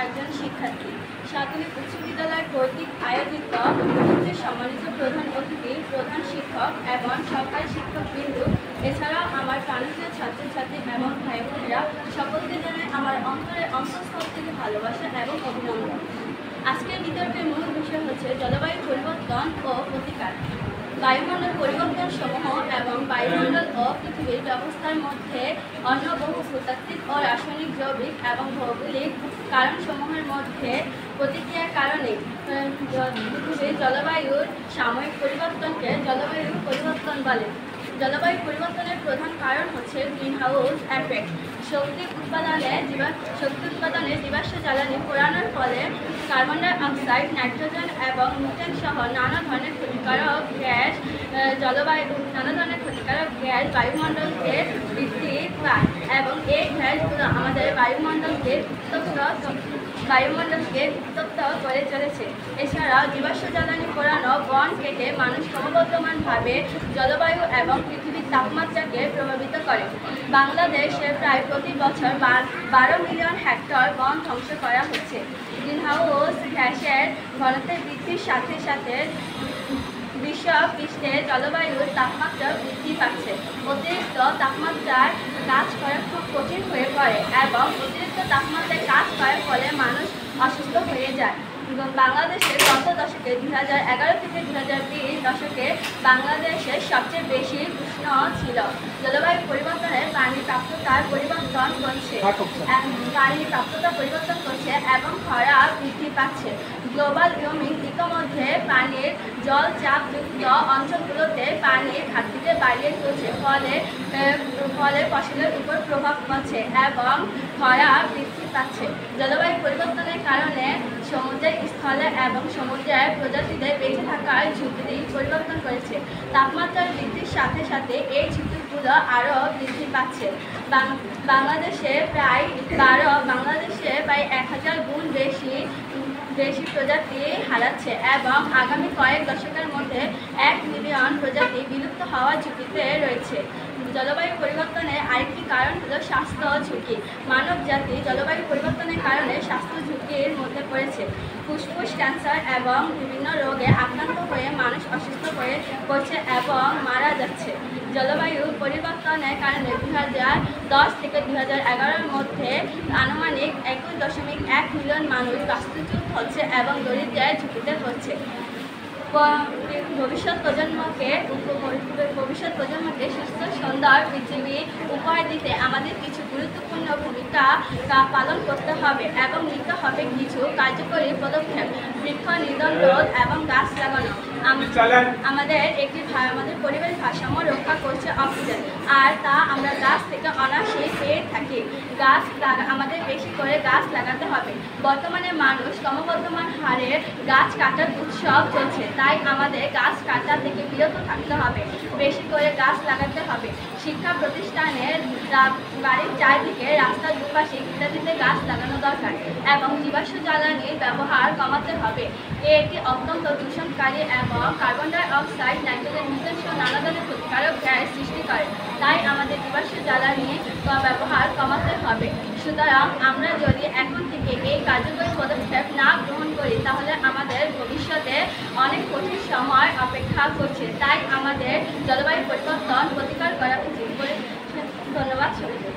একজন শিক্ষার্থী। সাতনী উচ্চ বিদ্যালয় কর্তৃক আয়োজিত সম্মানিত প্রধান অতিথি, প্রধান শিক্ষক এবং সহকারী শিক্ষকবৃন্দ, এছাড়াও আমার প্রাণপ্রিয় ছাত্রছাত্রী এবং ভাই বোনেরা, সকলকে জানাই আমার অন্তঃস্থল থেকে ভালোবাসা এবং অভিনন্দন। আজকের বিতর্কের মূল বিষয় হচ্ছে জলবায়ু পরিবর্তন ও প্রতিকার। বায়ুমণ্ডল পরিবর্তন সমূহ এবং বায়ুমণ্ডল ও পৃথিবীর ব্যবস্থার মধ্যে অন্য বহু ভূতাত্ত্বিক ও রাসায়নিক, জৈবিক এবং ভৌগোলিক কারণসমূহের মধ্যে প্রতিক্রিয়ার কারণে পৃথিবীর জলবায়ুর সাময়িক পরিবর্তনকে জলবায়ু পরিবর্তন বলে। জলবায়ু পরিবর্তনের প্রধান কারণ হচ্ছে গ্রিনহাউস এফেক্ট। শক্তি উৎপাদনে জীবাশ্ম জ্বালানি পোড়ানোর ফলে কার্বন ডাই অক্সাইড, নাইট্রোজেন এবং মিথেন সহ নানা ধরনের ক্ষতিকারক গ্যাস বায়ুমণ্ডলকে বৃদ্ধি পায় এবং এই গ্যাসগুলো আমাদের বায়ুমণ্ডলকে উত্তপ্ত করে চলেছে। এছাড়াও জীবাশ্ম জ্বালানি পোড়ানো, বন কেটে মানুষ ক্রমবর্ধমানভাবে জলবায়ু এবং পৃথিবীর তাপমাত্রাকে প্রভাবিত করে। বাংলাদেশে প্রায় প্রতি বছর 12 মিলিয়ন হেক্টর বন ধ্বংস করা হচ্ছে। গ্রিনহাউস গ্যাসের ঘনত্বের বৃদ্ধির সাথে সাথে বিশ্বপৃষ্ঠে জলবায়ুর তাপমাত্রা বৃদ্ধি পাচ্ছে। অতিরিক্ত তাপমাত্রায় কাজ করা খুব কঠিন হয়ে পড়ে এবং অতিরিক্ত তাপমাত্রায় কাজ করার ফলে মানুষ অসুস্থ হয়ে যায়। বাংলাদেশের গত দশকে 2011 থেকে 2020 দশকে বাংলাদেশের সবচেয়ে বেশি উষ্ণ ছিল। জলবায়ু পরিবর্তনের পানির প্রাপ্যতা পরিবর্তন করছে এবং খরা বৃদ্ধি পাচ্ছে। গ্লোবাল ওয়ার্মিং ইতিমধ্যে পানির জলচাপযুক্ত অঞ্চলগুলোতে পানির ঘাটতিতে বাড়িয়ে তুলছে, ফলে ফসলের উপর প্রভাব পড়ছে এবং খরা বৃদ্ধি পাচ্ছে। জলবায়ু পরিবর্তনের কারণে সমুদ্রের স্থলে এবং সমুদ্রের প্রজাতিদের বেঁচে থাকার ঝুঁকি পরিবর্তন করেছে। তাপমাত্রার বৃদ্ধির সাথে সাথে এই ঝুঁকিগুলো আরও বৃদ্ধি পাচ্ছে। বাংলাদেশে প্রায় 1000 গুণ বেশি প্রজাতি হারাচ্ছে এবং আগামী কয়েক দশকের মধ্যে 1 মিলিয়ন প্রজাতি বিলুপ্ত হওয়ার ঝুঁকিতে রয়েছে। জলবায়ু পরিবর্তনের আরেকটি কারণ হলো স্বাস্থ্য ঝুঁকি। মানব জাতি জলবায়ু পরিবর্তনের কারণে স্বাস্থ্য ঝুঁকির মধ্যে পড়েছে। ফুসফুস ক্যান্সার এবং বিভিন্ন রোগে আক্রান্ত হয়ে মানুষ অসুস্থ হয়ে পড়ছে এবং মারা যাচ্ছে। জলবায়ু পরিবর্তনের কারণে 2010 থেকে 2011 মধ্যে আনুমানিক 21.1 মিলিয়ন মানুষ বাস্তুচ্যুত হচ্ছে এবং দরিদ্রের ঝুঁকিতে পড়ছে। ভবিষ্যৎ প্রজন্মকে সুস্থ সুন্দর পৃথিবী উপহার দিতে আমাদের কিছু গুরুত্বপূর্ণ ভূমিকা পালন করতে হবে এবং নিতে হবে কিছু কার্যকরী পদক্ষেপ। বৃক্ষ নিধন রোধ এবং গাছ লাগানো আমাদের পরিবেশ ভারসাম্য রক্ষা করছে অক্সিজেন, আর তা আমরা গাছ থেকে অনায়াসেই পেয়ে থাকি। আমাদের বেশি করে গাছ লাগাতে হবে। বর্তমানে মানুষ ক্রমবর্ধমান হারে গাছ কাটার উৎসব চলছে, তাই আমাদের গাছ কাটা থেকে বিরত থাকতে হবে। বেশি করে গাছ লাগাতে হবে। শিক্ষা প্রতিষ্ঠানের বাড়ির চারদিকে, রাস্তার দুপাশে ইত্যাদিতে গাছ লাগানো দরকার এবং জীবাশ্ম জ্বালানির ব্যবহার কমাতে হবে। এটি অত্যন্ত দূষণকারী এবং carbon die oxide, nitrogen, methane সহ নানা ধরনের ক্ষতিকারক গ্যাস সৃষ্টি করে। তাই আমাদের জীবাশ্ম জ্বালানি ব্যবহার কমাতে হবে। সুতরাং আমরা যদি এখন থেকে এই কার্যকরী পদক্ষেপ না গ্রহণ করি তাহলে আমাদের ভবিষ্যতে অনেক কঠিন সময় অপেক্ষা করছে। তাই আমাদের জলবায়ু পরিবর্তন প্রতিকার করা উচিত। ধন্যবাদ সবাইকে।